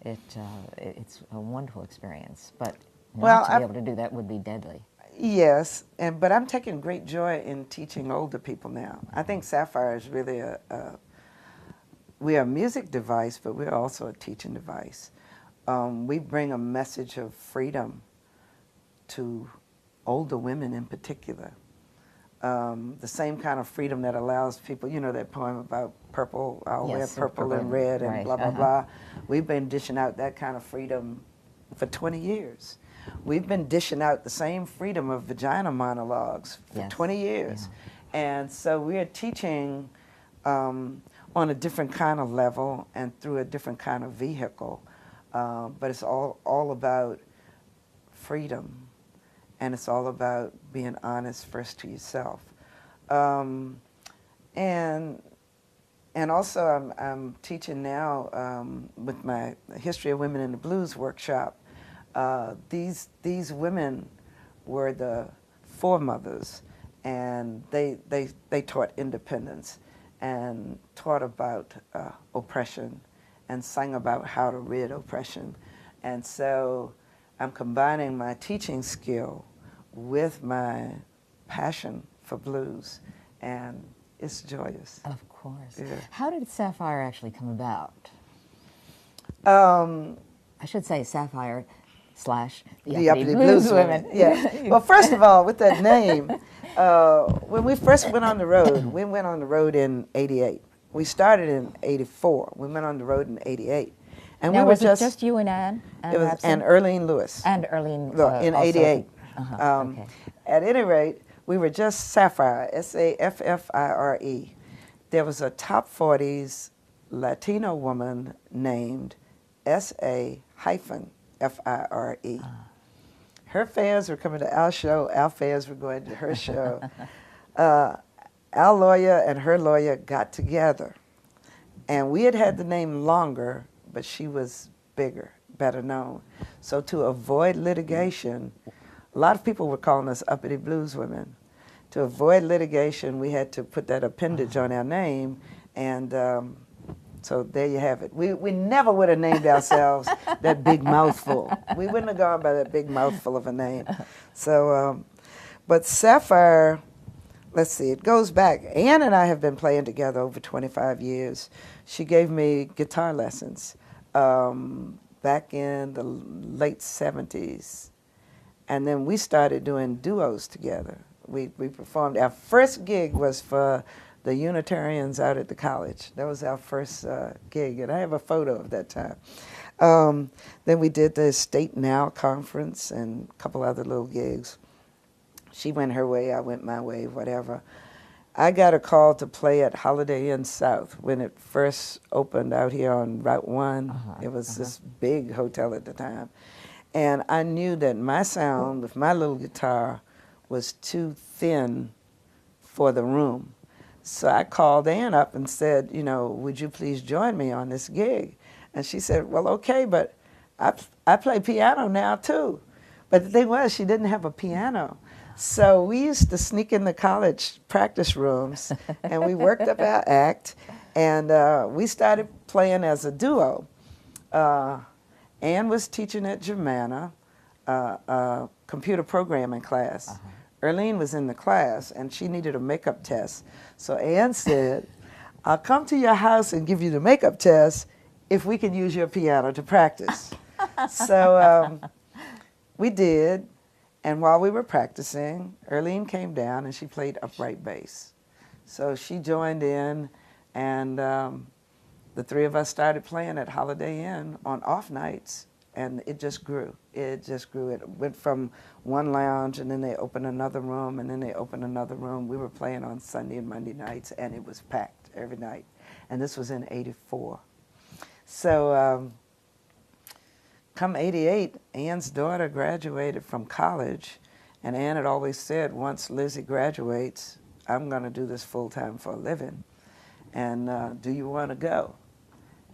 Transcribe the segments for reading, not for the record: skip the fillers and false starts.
It's a wonderful experience, but Well, not to be able to do that would be deadly. yes, but I'm taking great joy in teaching older people now. I think Sapphire is really we are a music device, but we're also a teaching device. We bring a message of freedom to older women in particular. The same kind of freedom that allows people, you know, that poem about purple, I'll wear Yes, purple and red and right, blah, blah, blah. We've been dishing out that kind of freedom for 20 years. We've been dishing out the same freedom of vagina monologues for 20 years. Yeah. And so we're teaching on a different kind of level and through a different kind of vehicle. But it's all about freedom. And it's all about being honest first to yourself. And also I'm teaching now with my History of Women in the Blues workshop. These women were the foremothers, and they taught independence and taught about oppression and sang about how to rid oppression. And so I'm combining my teaching skill with my passion for blues, and it's joyous. Of course. Yeah. How did Sapphire actually come about? I should say Sapphire / the Uppity Blues Women. Yeah. Well, first of all, with that name, when we first went on the road, we went on the road in '88. We started in '84. We went on the road in '88. And now, we were was it just you and Ann? It was and Earlene Lewis. And Earlene in '88. Okay. At any rate, we were just Sapphire, Saffire. There was a top 40s Latino woman named S.A. Fire. Her fans were coming to our show. Our fans were going to her show. Our lawyer and her lawyer got together. And we had the name longer, but she was bigger, better known. So to avoid litigation, a lot of people were calling us Uppity Blues Women. To avoid litigation, we had to put that appendage on our name, and so there you have it. We never would have named ourselves that big mouthful. We wouldn't have gone by that big mouthful of a name. So, but Sapphire, let's see, it goes back. Ann and I have been playing together over 25 years. She gave me guitar lessons back in the late 70s. And then we started doing duos together. We performed, our first gig was for the Unitarians out at the college. That was our first gig, and I have a photo of that time. Then we did the State Now conference and a couple other little gigs. She went her way, I went my way, whatever. I got a call to play at Holiday Inn South when it first opened out here on Route 1. It was this big hotel at the time. And I knew that my sound with my little guitar was too thin for the room. So I called Ann up and said, you know, would you please join me on this gig? And she said, well, okay, but I play piano now too. But the thing was, she didn't have a piano. So we used to sneak in the college practice rooms, and we worked up our act, and we started playing as a duo. Ann was teaching at Germanna, computer programming class. Earlene was in the class, and she needed a makeup test. So Ann said, I'll come to your house and give you the makeup test if we can use your piano to practice. So we did, and while we were practicing, Earlene came down and she played upright bass. So she joined in, and the three of us started playing at Holiday Inn on off nights, and it just grew. It just grew. It went from one lounge, and then they opened another room, and then they opened another room. We were playing on Sunday and Monday nights, and it was packed every night. And this was in '84. So come '88, Ann's daughter graduated from college, and Ann had always said, once Lizzie graduates, I'm going to do this full-time for a living. And do you want to go?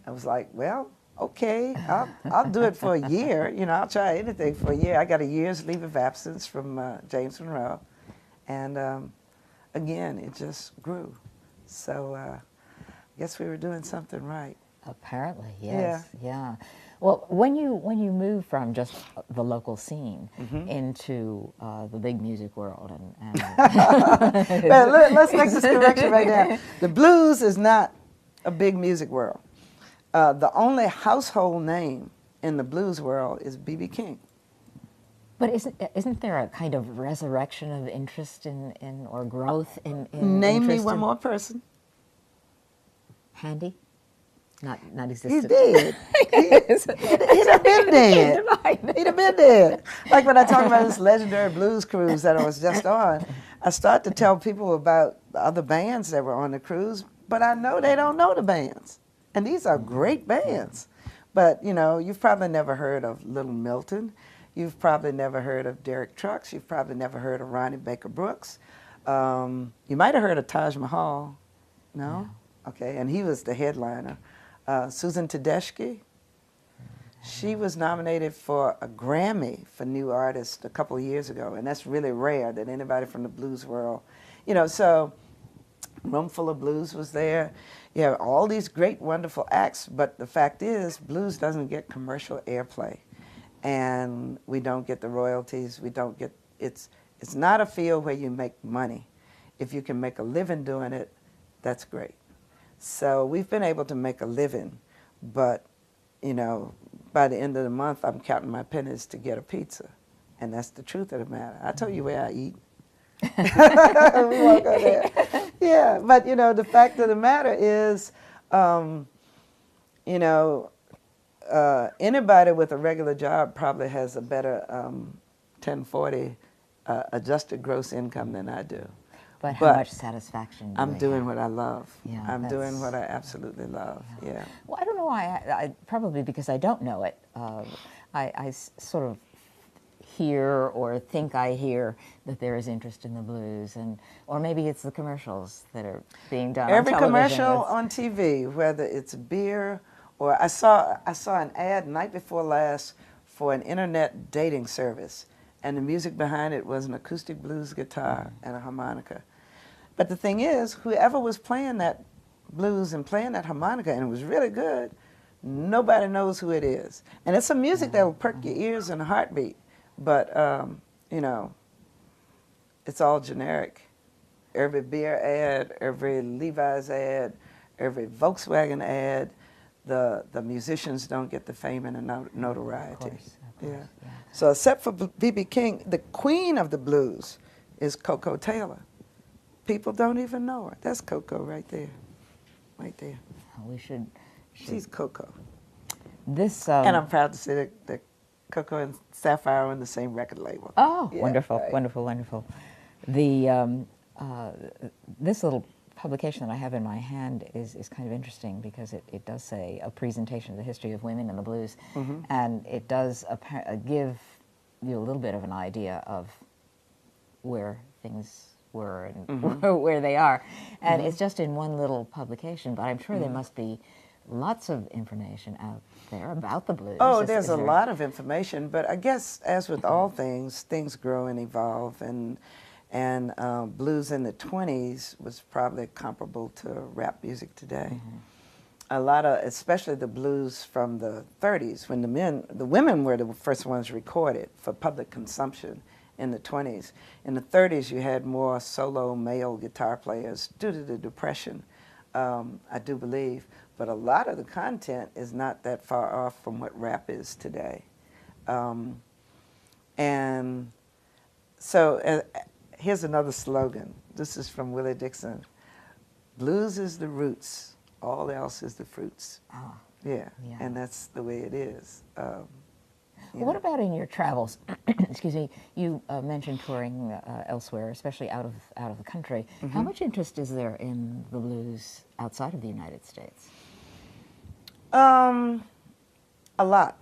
I was like, well, okay, I'll do it for a year. You know, I'll try anything for a year. I got a year's leave of absence from James Monroe. And again, it just grew. So I guess we were doing something right. Apparently, yes. Yeah. Well, when you move from just the local scene into the big music world, and Well, let's make this correction right now. The blues is not a big music world. The only household name in the blues world is B.B. King. but isn't there a kind of resurrection of interest in or growth in Name me interest one in more person. Handy? Not He's existent. dead. He'd have been dead. He'd have been dead. Like when I talk about this legendary blues cruise that I was just on, I start to tell people about the other bands that were on the cruise, but I know they don't know the bands. And these are great bands. But, you know, you've probably never heard of Little Milton. You've probably never heard of Derek Trucks. You've probably never heard of Ronnie Baker Brooks. You might have heard of Taj Mahal. No? Okay, and he was the headliner. Susan Tedeschi, she was nominated for a Grammy for New Artist a couple of years ago, and that's really rare that anybody from the blues world, you know, so Room Full of Blues was there. You have all these great, wonderful acts, but the fact is, blues doesn't get commercial airplay, and we don't get the royalties. We don't get, it's not a field where you make money. If you can make a living doing it, that's great. So we've been able to make a living, but, you know, by the end of the month, I'm counting my pennies to get a pizza, and that's the truth of the matter. I tell you where I eat. We won't go there. Yeah, but, you know, the fact of the matter is, you know, anybody with a regular job probably has a better 1040 adjusted gross income than I do. But how much satisfaction do I'm they doing have? what I love. Yeah, I'm doing what I absolutely love. Yeah. Well, I don't know why. I probably because I don't know it. I sort of hear or think I hear that there is interest in the blues, and or maybe it's the commercials that are being done. Every on television. commercial on TV, whether it's beer or I saw an ad night before last for an internet dating service, and the music behind it was an acoustic blues guitar and a harmonica. But the thing is, whoever was playing that blues and playing that harmonica, and it was really good, nobody knows who it is. And it's some music that will perk your ears in a heartbeat, but, you know, it's all generic. Every beer ad, every Levi's ad, every Volkswagen ad, the musicians don't get the fame and the notoriety. Of course, yeah. So except for B.B. King, the queen of the blues is Coco Taylor. People don't even know her. That's Coco right there. Right there. We should. She's Coco. This. And I'm proud to say that Coco and Sapphire are on the same record label. Oh, Yeah, wonderful, right. wonderful, wonderful. The this little publication that I have in my hand is kind of interesting because it does say a presentation of the history of women in the blues, and it does give you a little bit of an idea of where things were and where they are. And it's just in one little publication, but I'm sure there must be lots of information out there about the blues. Oh, there's a lot of information, but I guess as with all things grow and evolve, and blues in the 20s was probably comparable to rap music today. A lot of, especially the blues from the 30s, when the women were the first ones recorded for public consumption in the 20s. In the 30s, you had more solo male guitar players due to the Depression, I do believe. But a lot of the content is not that far off from what rap is today. And so here's another slogan. This is from Willie Dixon. Blues is the roots, all else is the fruits. Oh, yeah, yeah. And that's the way it is. What about in your travels? Excuse me. You mentioned touring elsewhere, especially out of the country. How much interest is there in the blues outside of the United States? A lot,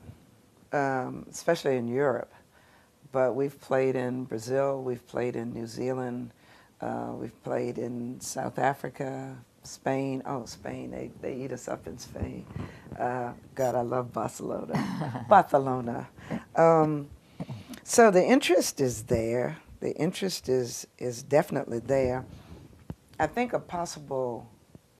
especially in Europe. But we've played in Brazil, we've played in New Zealand, we've played in South Africa, Spain. Oh, Spain, they eat us up in Spain. God, I love Barcelona. Barcelona. So the interest is there. The interest is definitely there. I think a possible